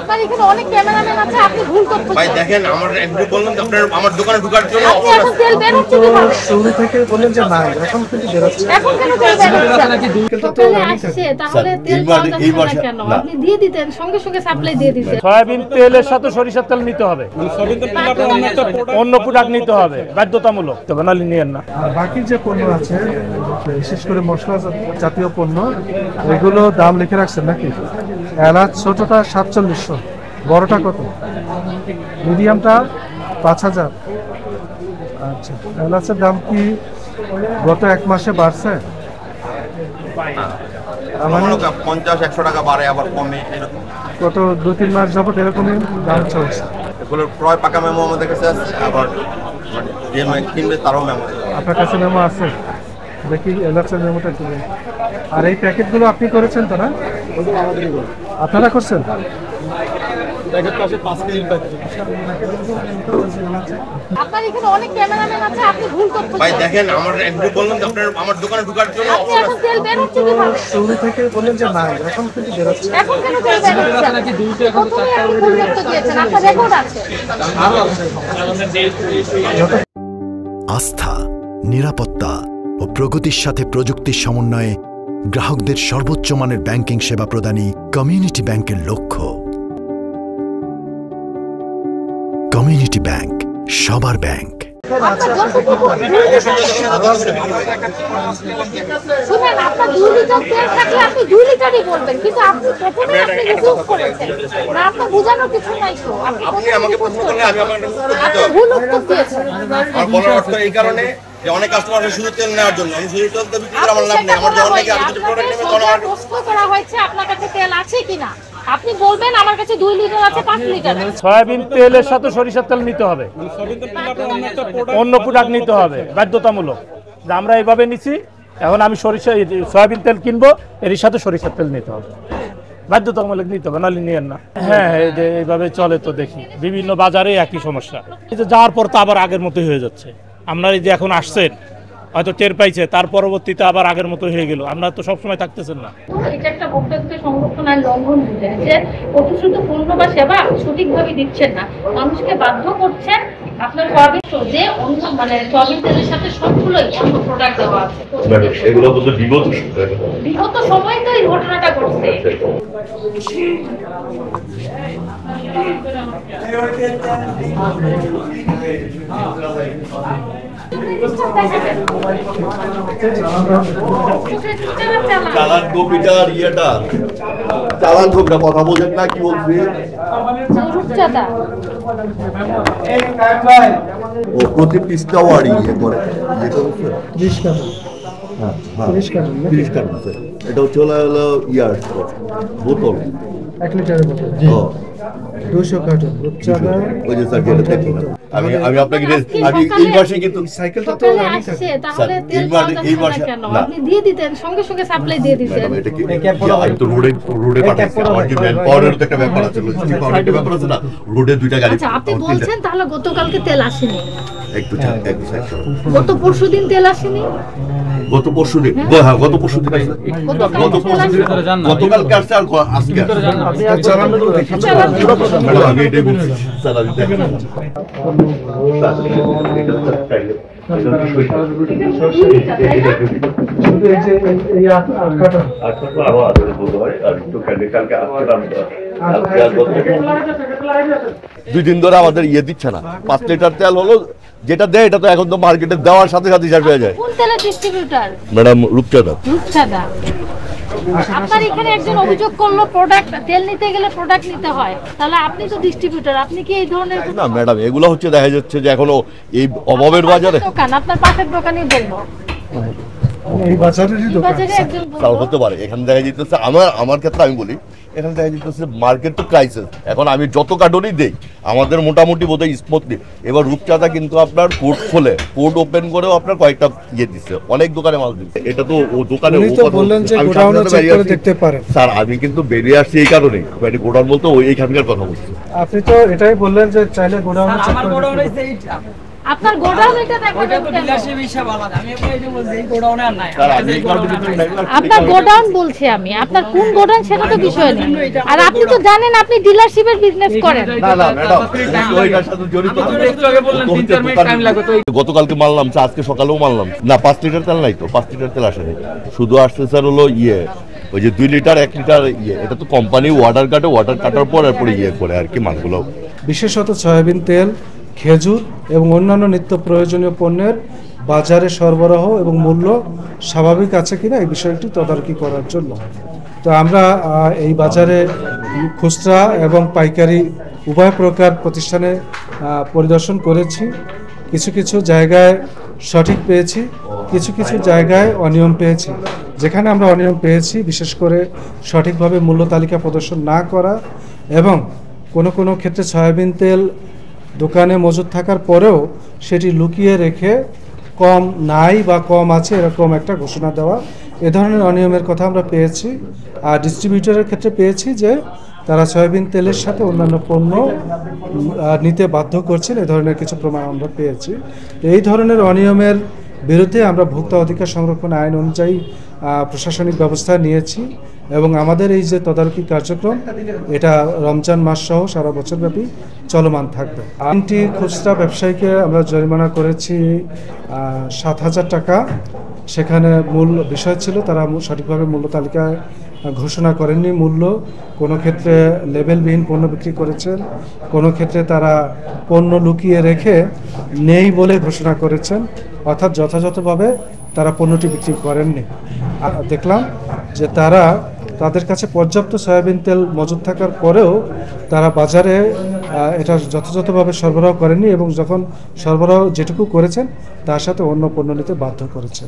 আপনার এখানে অনেক ক্যামেরাম্যান আছে, আপনি ভুল তথ্য ভাই দেখেন আমার একটু বললাম যে আপনার আমার দোকানে ঢোকার জন্য আপনি এখন তেল বের হচ্ছে কিভাবে? শুরু থেকে বললেন যে না, এখন কিন্তু বের হচ্ছে। এখন কেন তেল বের হচ্ছে? সকালে আসছে, তাহলে তেল পাওয়া যাচ্ছে না কেন? আপনি দিয়ে দিতেন, সঙ্গে সঙ্গে সাপ্লাই দিয়ে দিতেন। সয়াবিন তেলের সাথে সরিষার তেল নিতে হবে, অন্য প্রোডাক্ট নিতে হবে বাধ্যতামূলক, তবে নালি নিয়েন না। আর বাকি যে পণ্য আছে, বিশেষ করে মশলা জাতীয় পণ্য, এগুলো দাম লিখে রাখছেন নাকি? এলাচ ছোটটা 4700, বড়টা কত? মিডিয়ামটা 5000। আচ্ছা, এলাচের দাম কি গত এক মাসে বাড়ছে? আমার 50-100 টাকা বাড়ে আবার কমে এরকম। গত 2-3 মাস যাবত এরকমই দাম চলছে। এগুলোর ক্রয় পাকা মেমো আমাদের কাছে আছে, আবার যে কিনবে তারও মেমো। আপনার কাছে মেমো আছে? দেখি এলাচের মেমোটা কি। আর এই প্যাকেটগুলো আপনি করেছেন তো না? আপনারা করছেন? আপনার এখানে অনেক ক্যামেরাম্যান আছে, আপনি ভুল তথ্য ভাই দেখেন আমার একটু বললাম যে আপনার আমার দোকানে ঢোকার জন্য আপনি এখন তেল বের হচ্ছে কিভাবে? শুরু থেকে বললেন যে না, এখন কিন্তু বের হচ্ছে। এখন কেন তেল বের হচ্ছে? প্রথমে আপনি ভুল তথ্য দিয়েছেন, আপনার রেকর্ড আছে। আস্থা, নিরাপত্তা ও প্রগতির সাথে প্রযুক্তির সমন্বয়ে গ্রাহকদের সর্বোচ্চ মানের ব্যাংকিং সেবা প্রদানই কমিউনিটি ব্যাংকের লক্ষ্য। কমিউনিটি ব্যাংক, সবার ব্যাংক। শুনেন, আপনার 2 লিটার তেল থাকলে আপনি 2 লিটারই বলবেন, কিন্তু আপনি প্রথমে আপনি রিডিউস করেছেন না, আপনার বোঝানোর কিছু নাই তো। আপনি আমাকে প্রশ্ন করলে আমি আপনাকে উত্তর দিতে হবে। ভুল উত্তর দিয়েছেন। আমার বলার অর্থ এই কারণে যে অনেক কাস্টমার আছে শুধু তেল নেওয়ার জন্য, আমি শুধু তেল তো বিক্রি করে আমার লাভ নেই। আমার যখন নাকি আরো কিছু প্রোডাক্ট নেবে তখন আমার প্রশ্ন করা হয়েছে আপনার কাছে তেল আছে কিনা, আপনি বলবেন আমার কাছে 2 লিটার আছে, 5 লিটার আছে। সয়াবিন তেলের সাথে সরিষার তেল নিতে হবে, অন্য প্রোডাক্ট নিতে হবে বাধ্যতামূলক। যে আমরা এইভাবে নিছি, এখন আমি সয়াবিন তেল কিনবো, এর সাথে সরিষার তেল নিতে হবে বাধ্যতামূলক, নিতে হবে নালি নিয়েন না। হ্যাঁ, এইভাবে চলে তো দেখি বিভিন্ন বাজারে একই সমস্যা। এই যে যাওয়ার পর তো আবার আগের মতোই হয়ে যাচ্ছে। আপনারা এই যে এখন আসছেন হয়তো টের পাইছে, তার পরবর্তীতে আবার আগের মতো হয়ে গেল। আপনারা তো সবসময় থাকতেছেন না। এটা একটা ভোক্তা সংরক্ষণ আইন লঙ্ঘন বুঝেন যে প্রতিশ্রুত পণ্য বা সেবা সঠিকভাবে দিচ্ছেন না, মানুষকে বাধ্য করছেন আপনার সর্বোচ্চ যে অন্য মানে সয়াবিন তেলের সাথে সবগুলোই অন্য প্রোডাক্ট দেওয়া আছে। এগুলো বলতে বিগত সময় তো এই ঘটনাটা ঘটছে। চালান কপিটার ইয়েটা চালান ঠোকরা কথা বলেন না, কি বলছি ও প্রতি পিসটা ওয়ারি ইয়ে করে 30 টাকা। হ্যাঁ 30 টাকা। এটা হচ্ছে হলো ইয়ার বোতল 1 লিটারের বোতল। 200 কার্টন রূপচাঁদা। ওই যে স্যার যেটা দেখুন, আমি আপনাকে আমি এই মাসে কিন্তু সাইকেলটা তো আসছে, তাহলে তেল পাওয়া যাচ্ছে না কেন? আপনি দিয়ে দিতেন, সঙ্গে সঙ্গে সাপ্লাই দিয়ে দিতেন। ম্যাডাম এটা কি আমি তো রোডে পাঠাচ্ছি, আমার যে ম্যান পাওয়ারের তো একটা ব্যাপার আছে, লজিস্টিক পাওয়ারের একটা ব্যাপার আছে না, রোডে 2টা গাড়ি। আচ্ছা, আপনি বলছেন তাহলে গতকালকে তেল আসেনি, একটু গত পরশুদিন তেল আসেনি, গত পরশুদিন হ্যাঁ গত পরশুদিন গতকালকে আসছে আর আজকে আপনি আর চালানগুলো দেখেন। ম্যাডাম আমি এটাই বলছি স্যার, আমি দেখেন শুধু এই যে এই 8 কার্টন। আরো আছে বলতে পারি, আর একটু কালকে আসছিলাম 2 দিন ধরে আমাদের ইয়ে দিচ্ছে না। 5 লিটার তেল হলো যেটা দেয়, এটা তো এখন তো মার্কেটে দেওয়ার সাথে সাথে হিসাব হয়ে যায়। কোন তেলের ডিস্ট্রিবিউটর? ম্যাডাম রূপচাঁদা। আপনার এখানে একজন অভিযোগ করলো প্রোডাক্ট তেল নিতে গেলে প্রোডাক্ট নিতে হয়, তাহলে আপনি তো ডিস্ট্রিবিউটর, আপনি কি এই ধরনের? না ম্যাডাম, এগুলো হচ্ছে দেখা যাচ্ছে যে এখনো এই অভাবের বাজারে দোকান, আপনার পাশের দোকানই বলবো, এই বাজারেরই দোকান বাজারে একজন তাও হতে পারে। এখানে দেখা যেতেছে আমার ক্ষেত্রে আমি বলি, এখানে দেখা যেতেছে মার্কেট তো ক্রাইসিস। এখন আমি যত কার্টনই দেই আমাদের মোটামুটি বোধহয় স্মুথলি। এবার রূপচাঁদা কিন্তু আপনার পোর্ট খোলে, পোর্ট ওপেন করেও আপনার কয়েকটা ইয়ে দিচ্ছে, অনেক দোকানে মাল দিচ্ছে। এটা তো ও দোকানে বললেন যে গোডাউনে চেক করে দেখতে পারেন। স্যার আমি কিন্তু বেরিয়ে আসছি এই কারণে, মানে গোডাউন বলতে ওইখানকার কথা বলছি। আপনি তো এটাই বললেন যে চাইলে গোডাউনে চেক করে আপনার গোডাউন এটা দেখাবেন কেন? স্যার, আমি এই কারণে কিন্তু দেখলাম আপনার গোডাউন বলছি আমি, আপনার কোন গোডাউন সেটা তো বিষয় নেই। আর আপনি তো জানেন আপনি ডিলারশিপের বিজনেস করেন। না না ম্যাডাম, ও এটার সাথে জড়িত না। গতকালকে মারলাম চা, আজকে সকালেও মারলাম না। 5 লিটার তেল নাই তো, 5 লিটার তেল আসেনি, শুধু আসছে স্যার হলো ওই যে 2 লিটার 1 লিটার এটা তো কোম্পানি ওয়াটার কাটার পর এরপরে করে আর কি মালগুলো। বিশেষত সয়াবিন তেল, খেজুর এবং অন্যান্য নিত্য প্রয়োজনীয় পণ্যের বাজারে সরবরাহ এবং মূল্য স্বাভাবিক আছে কিনা এই বিষয়টি তদারকি করার জন্য। তো আমরা এই বাজারে খুচরা এবং পাইকারি উভয় প্রকার প্রতিষ্ঠানে পরিদর্শন করেছি। কিছু কিছু জায়গায় সঠিক পেয়েছি, কিছু কিছু জায়গায় অনিয়ম পেয়েছি। যেখানে আমরা অনিয়ম পেয়েছি, বিশেষ করে সঠিকভাবে মূল্য তালিকা প্রদর্শন না করা এবং কোনো ক্ষেত্রে সয়াবিন তেল দোকানে মজুদ থাকার পরেও সেটি লুকিয়ে রেখে কম নাই বা কম আছে এরকম একটা ঘোষণা দেওয়া, এ ধরনের অনিয়মের কথা আমরা পেয়েছি। আর ডিস্ট্রিবিউটরের ক্ষেত্রে পেয়েছি যে তারা সয়াবিন তেলের সাথে অন্যান্য পণ্য নিতে বাধ্য করছেন, এ ধরনের কিছু প্রমাণ আমরা পেয়েছি। এই ধরনের অনিয়মের বিরুদ্ধে আমরা ভোক্তা অধিকার সংরক্ষণ আইন অনুযায়ী প্রশাসনিক ব্যবস্থা নিয়েছি এবং আমাদের এই যে তদারকি কার্যক্রম এটা রমজান মাস সহ সারা বছরব্যাপী চলমান থাকবে। 3টি খুচরা ব্যবসায়ীকে আমরা জরিমানা করেছি 7,000 টাকা। সেখানে মূল বিষয় ছিল তারা সঠিকভাবে মূল্য তালিকায় ঘোষণা করেননি মূল্য, কোনো ক্ষেত্রে লেবেলবিহীন পণ্য বিক্রি করেছেন, কোনো ক্ষেত্রে তারা পণ্য লুকিয়ে রেখে নেই বলে ঘোষণা করেছেন, অর্থাৎ যথাযথভাবে তারা পণ্যটি বিক্রি করেননি। দেখলাম যে তাদের কাছে পর্যাপ্ত সয়াবিন তেল মজুদ থাকার পরেও তারা বাজারে এটা যথাযথভাবে সরবরাহ করেননি এবং যখন সরবরাহ যেটুকু করেছেন তার সাথে অন্য পণ্য নিতে বাধ্য করেছেন।